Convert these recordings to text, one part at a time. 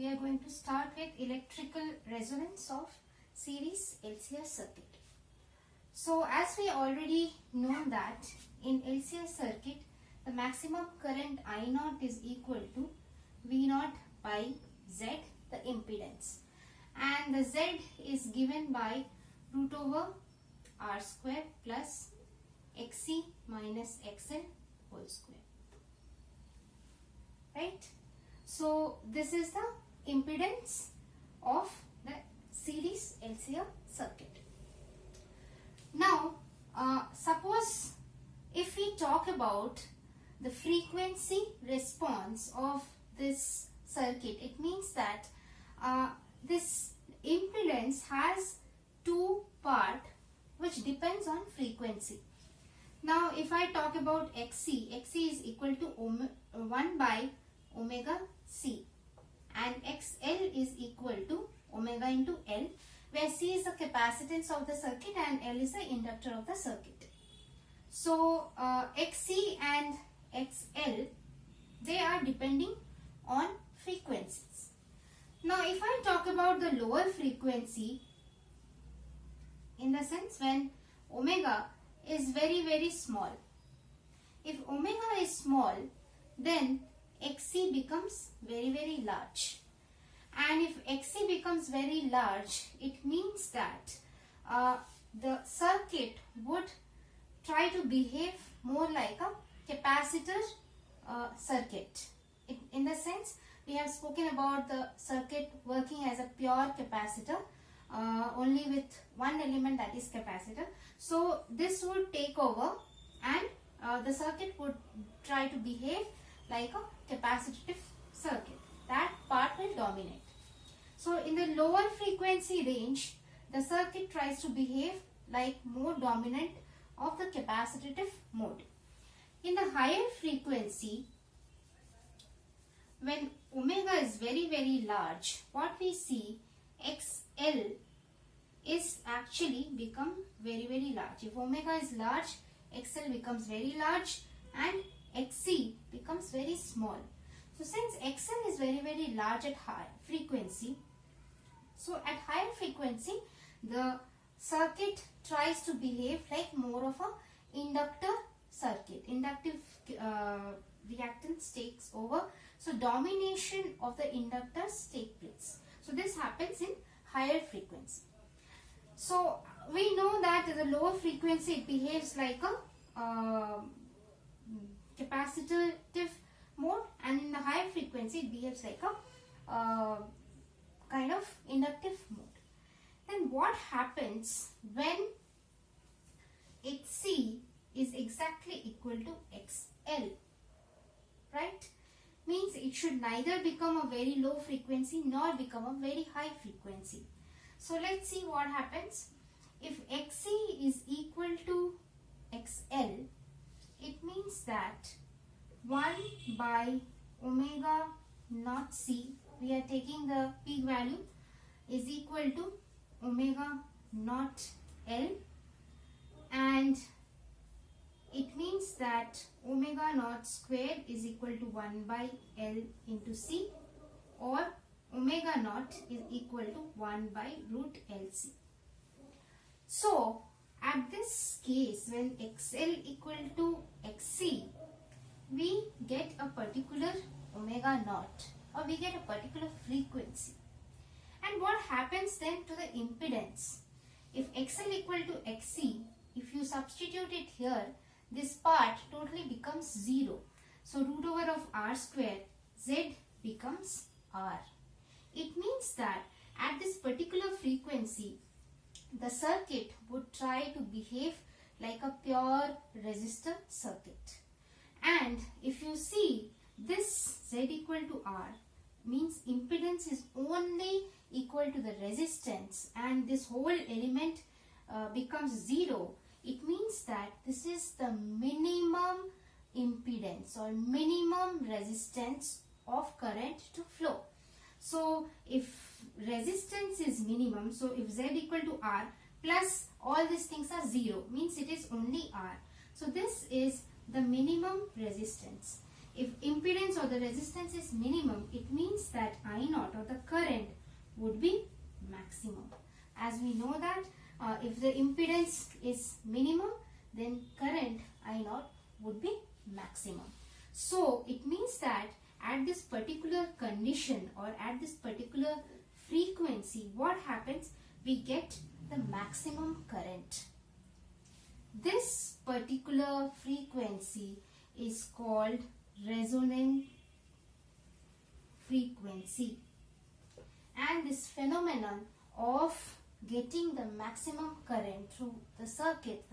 are going to start with electrical resonance of series LCR circuit. So as we already know that in LCR circuit, the maximum current I0 is equal to V0 by Z, the impedance, and the Z is given by root over R square plus XC minus XL whole square. Right? So this is the impedance of the series LCR circuit. Now suppose if we talk about the frequency response of this circuit, it means that this impedance has two parts which depends on frequency. Now if I talk about XC, XC is equal to 1 by omega C, and XL is equal to omega into L, where C is the capacitance of the circuit and L is the inductor of the circuit. So XC and XL, they are depending on frequencies. Now if I talk about the lower frequency, in the sense when omega is very small, if omega is small, then XC becomes very large, and if XC becomes very large, it means that the circuit would try to behave more like a capacitor circuit. In the sense, we have spoken about the circuit working as a pure capacitor, only with one element, that is capacitor. So this would take over and the circuit would try to behave like a capacitive circuit. That part will dominate. So in the lower frequency range, the circuit tries to behave like more dominant of the capacitive mode. In the higher frequency, when omega is very large, what we see, XL is actually become very large. If omega is large, XL becomes very large and XC becomes very small. So since XL is very large at high frequency, so at higher frequency the circuit tries to behave like more of a inductor circuit. Inductive reactance takes over, so domination of the inductors take place. So this happens in higher frequency. So we know that at the lower frequency it behaves like a capacitive mode, and in the higher frequency it behaves like a kind of inductive mode. Then what happens when XC is exactly equal to XL, right? Means it should neither become a very low frequency nor become a very high frequency. So let's see what happens. If XC is equal to XL, it means that 1 by omega naught C, we are taking the peak value, is equal to omega naught L, and it means that omega naught square is equal to 1 by L into C, or omega naught is equal to 1 by root LC. So at this case, when XL equal to XC, we get a particular omega naught, or we get a particular frequency. And what happens then to the impedance? If XL equal to XC, if you substitute it here, this part totally becomes 0. So root over of R square, Z becomes R. It means that at this particular frequency, the circuit would try to behave like a pure resistor circuit. And if you see this Z equal to R, means impedance is only equal to the resistance, and this whole element becomes 0. It means that this is the minimum impedance or minimum resistance of current to flow. So if resistance is minimum, so if Z equal to R plus all these things are 0, means it is only R. So this is the minimum resistance. if impedance or the resistance is minimum, it means that I0 or the current would be maximum. As we know that if the impedance is minimum, then current I0 would be maximum. So it means that at this particular condition or at this particular frequency, what happens? We get the maximum current. This particular frequency is called resonant frequency, and this phenomenon of getting the maximum current through the circuit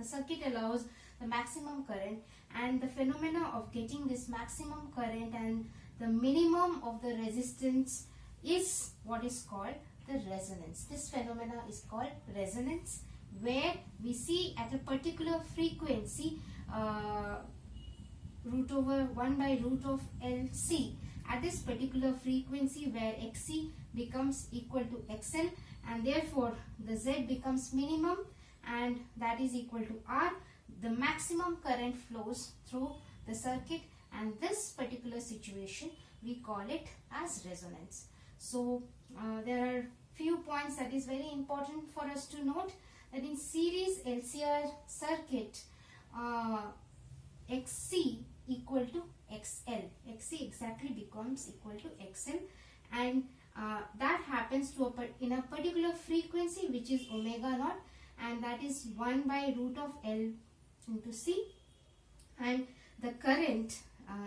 allows the maximum current, and the phenomena of getting this maximum current and the minimum of the resistance is what is called the resonance. This phenomena is called resonance, where we see at a particular frequency root over 1 by root of LC, at this particular frequency where XC becomes equal to XL, and therefore the Z becomes minimum, and that is equal to R. The maximum current flows through the circuit, and this particular situation we call it as resonance. So there are few points that is very important for us to note, that in series LCR circuit, XC equal to XL, XC exactly becomes equal to XL, and that happens to in a particular frequency which is omega naught, and that is 1 by root of L into C, and the current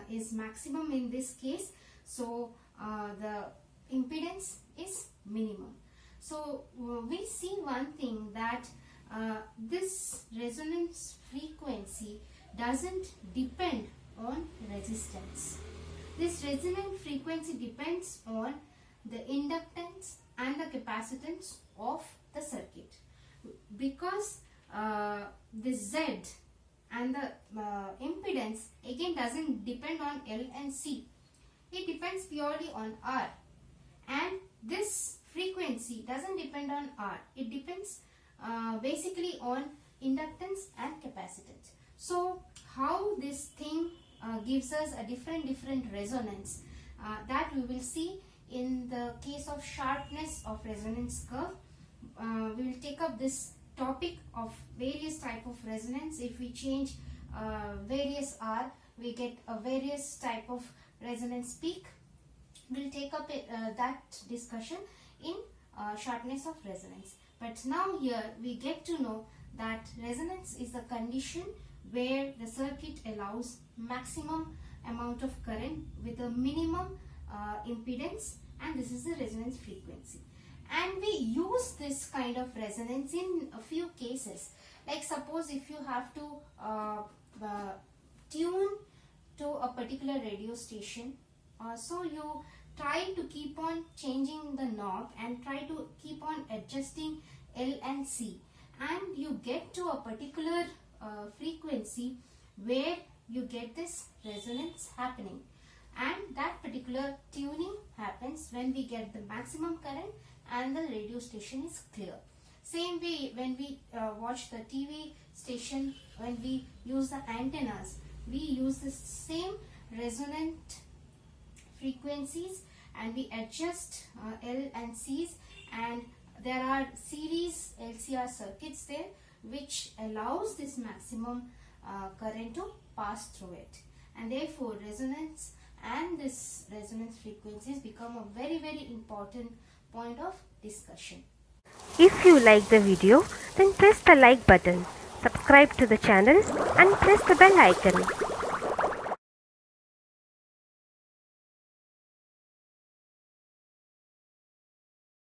is maximum in this case, so the impedance is minimum. So we see one thing, that this resonance frequency doesn't depend on resistance. This resonant frequency depends on the inductance and the capacitance of the circuit, because the Z and the impedance again doesn't depend on L and C. It depends purely on R, and this frequency doesn't depend on R. It depends basically on inductance and capacitance. So how this thing gives us a different resonance, that we will see in the case of sharpness of resonance curve. We will take up this topic of various type of resonance. If we change various R, we get a various type of resonance peak. We'll take up that discussion in sharpness of resonance. But now here we get to know that resonance is the condition where the circuit allows maximum amount of current with a minimum impedance, and this is the resonance frequency. And we use this kind of resonance in a few cases. Like suppose if you have to tune to a particular radio station, so you try to keep on changing the knob and try to keep on adjusting L and C, and you get to a particular frequency where you get this resonance happening, and that particular tuning happens when we get the maximum current and the radio station is clear. Same way when we watch the TV station, when we use the antennas, we use the same resonant frequencies and we adjust L and C's, and there are series LCR circuits there which allows this maximum current to pass through it, and therefore resonance and this resonance frequencies become a very important point of discussion. If you like the video, then press the like button, subscribe to the channel and press the bell icon.